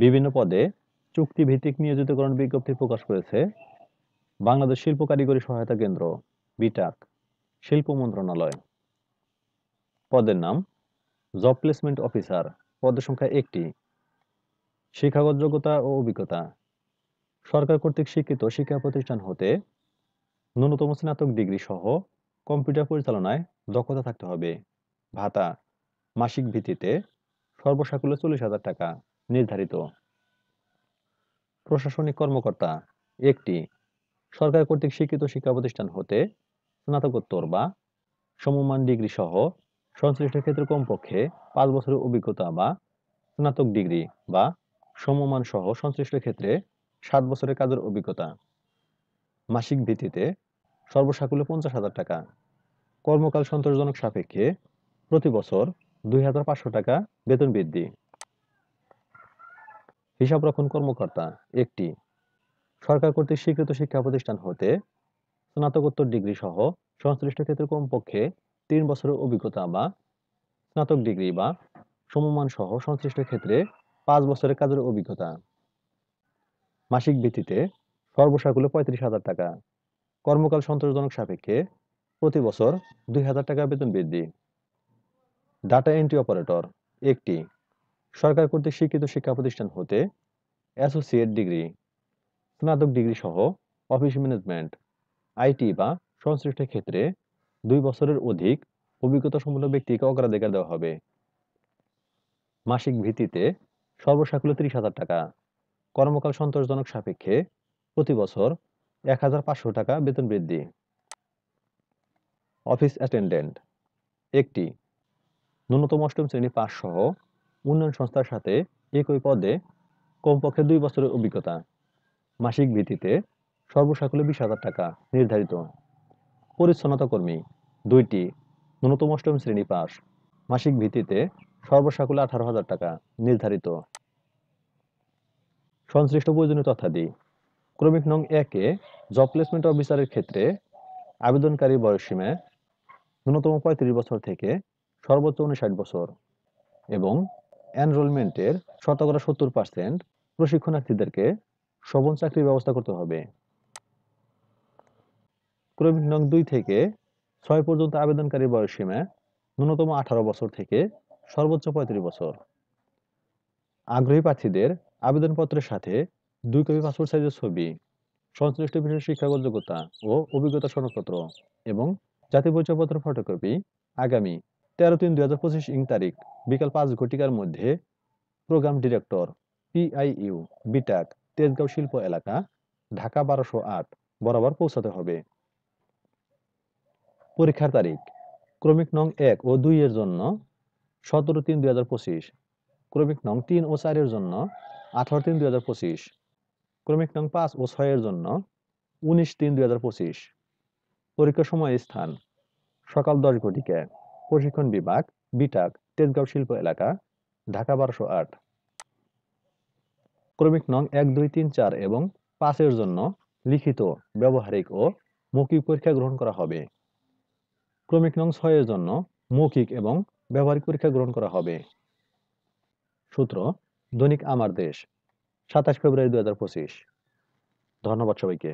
বিভিন্ন পদে চুক্তিভিত্তিক নিয়োজিতকরণ বিজ্ঞপ্তি প্রকাশ করেছে বাংলাদেশ শিল্প কারিগরি সহায়তা কেন্দ্র বিটাক, শিল্প মন্ত্রণালয়। পদের নাম জব প্লেসমেন্ট অফিসার, পদের সংখ্যা 1টি। শিক্ষাগত যোগ্যতা ও অভিজ্ঞতা, সরকার কর্তৃক স্বীকৃত শিক্ষা প্রতিষ্ঠান হতে ন্যূনতম স্নাতক ডিগ্রি সহ কম্পিউটার পরিচালনায় দক্ষতা থাকতে হবে। ভাতা মাসিক ভিত্তিতে সর্বসাকুল্যে 40,000 টাকা নির্ধারিত। প্রশাসনিক কর্মকর্তা 1টি। সরকার কর্তৃক স্বীকৃত শিক্ষা প্রতিষ্ঠান হতে স্নাতকোত্তর বা সমমান ডিগ্রি সহ সংশ্লিষ্ট ক্ষেত্রে কমপক্ষে 5 বছরের অভিজ্ঞতা বা স্নাতক ডিগ্রি বা সমমান সহ সংশ্লিষ্ট ক্ষেত্রে 7 বছরের কাজের অভিজ্ঞতা। মাসিক ভিত্তিতে সর্বসাকুল্যে 50,000 টাকা। কর্মকাল সন্তোষজনক সাপেক্ষে প্রতি বছর 2,500 টাকা বেতন বৃদ্ধি। হিসাবরক্ষণ কর্মকর্তা 1টি। সরকার কর্তৃক স্বীকৃত শিক্ষা প্রতিষ্ঠান হতে স্নাতকোত্তর ডিগ্রি সহ সংশ্লিষ্ট ক্ষেত্রে কমপক্ষে 3 বছরের অভিজ্ঞতা বা স্নাতক ডিগ্রি বা সমমান সহ সংশ্লিষ্ট ক্ষেত্রে 5 বছরের কাজের অভিজ্ঞতা। মাসিক ভিত্তিতে সর্বসাকুল্যে 35,000 টাকা। কর্মকাল সন্তোষজনক সাপেক্ষে প্রতি বছর 2,000 টাকা বেতন বৃদ্ধি। ডাটা এন্ট্রি অপারেটর 1টি। সরকার কর্তৃক স্বীকৃত শিক্ষা প্রতিষ্ঠান হতে অ্যাসোসিয়েট ডিগ্রি, স্নাতক ডিগ্রি সহ অফিস ম্যানেজমেন্ট, আইটি বা সংশ্লিষ্ট ক্ষেত্রে 2 বছরের অধিক অভিজ্ঞতা সম্পন্ন ব্যক্তিকে অগ্রাধিকার দেওয়া হবে। মাসিক ভিত্তিতে সর্বসাকুল্যে 30,000 টাকা। কর্মকাল সন্তোষজনক সাপেক্ষে প্রতি বছর 1,500 টাকা বেতন বৃদ্ধি। অফিস অ্যাটেন্ডেন্ট 1টি। ন্যূনতম অষ্টম শ্রেণী পাস সহ উন্নয়ন সংস্থার সাথে একই পদে কমপক্ষে 2 বছরের অভিজ্ঞতা। মাসিক ভিত্তিতে সর্বসাকুল্যে 20,000 টাকা নির্ধারিত। পরিচ্ছন্নতা কর্মী 2টি। ন্যূনতম অষ্টম শ্রেণী পাস। মাসিক ভিত্তিতে সর্বসাকুল্যে 18,000 টাকা নির্ধারিত। সংশ্লিষ্ট প্রয়োজনীয় তথ্যাদি ক্রমিক নং 1-এ জব প্লেসমেন্ট অফিসারের ক্ষেত্রে আবেদনকারীর বয়সসীমা ন্যূনতম 35 বছর থেকে সর্বোচ্চ 59 বছর এবং এনরোলমেন্টের 70% প্রশিক্ষণার্থীদেরকে সবল চাকরির ব্যবস্থা করতে হবে। ক্রমিক নং 2 থেকে 6 পর্যন্ত আবেদনকারীর বয়সসীমা ন্যূনতম 18 বছর থেকে সর্বোচ্চ 35 বছর। আগ্রহী প্রার্থীদের আবেদনপত্রের সাথে 2 কপি পাসপোর্ট সাইজের ছবি, সংশ্লিষ্ট বিষয়ে শিক্ষাগত যোগ্যতা ও অভিজ্ঞতা সনদপত্র এবং জাতীয় পরিচয়পত্রের ফটোকপি আগামী 13/3/2025 ইং তারিখ বিকাল 5 ঘটিকার মধ্যে program director PIU BITAC Tejgaon শিল্প এলাকা ঢাকা 1208 বরাবর পৌঁছাতে হবে। পরীক্ষার তারিখ ক্রমিক নং 1 ও 2 এর জন্য 17/3/2025, ক্রমিক নং 3 ও 4 এর জন্য 18/3/2025, ক্রমিক নং 5 ও 6 এর জন্য 19/3/2025। পরীক্ষার সময় স্থান সকাল 10 ঘটিকা, প্রশিক্ষণ বিভাগ বিটাক তেজগাঁও শিল্প এলাকা ঢাকা 1208। ক্রমিক নং 1, 2, 3, 4 এবং 5 এর জন্য লিখিত, ব্যবহারিক ও মৌখিক পরীক্ষা গ্রহণ করা হবে। ক্রমিক নং 6 এর জন্য মৌখিক এবং ব্যবহারিক পরীক্ষা গ্রহণ করা হবে। সূত্র দৈনিক আমার দেশ 27 ফেব্রুয়ারি 2025। ধন্যবাদ সবাইকে।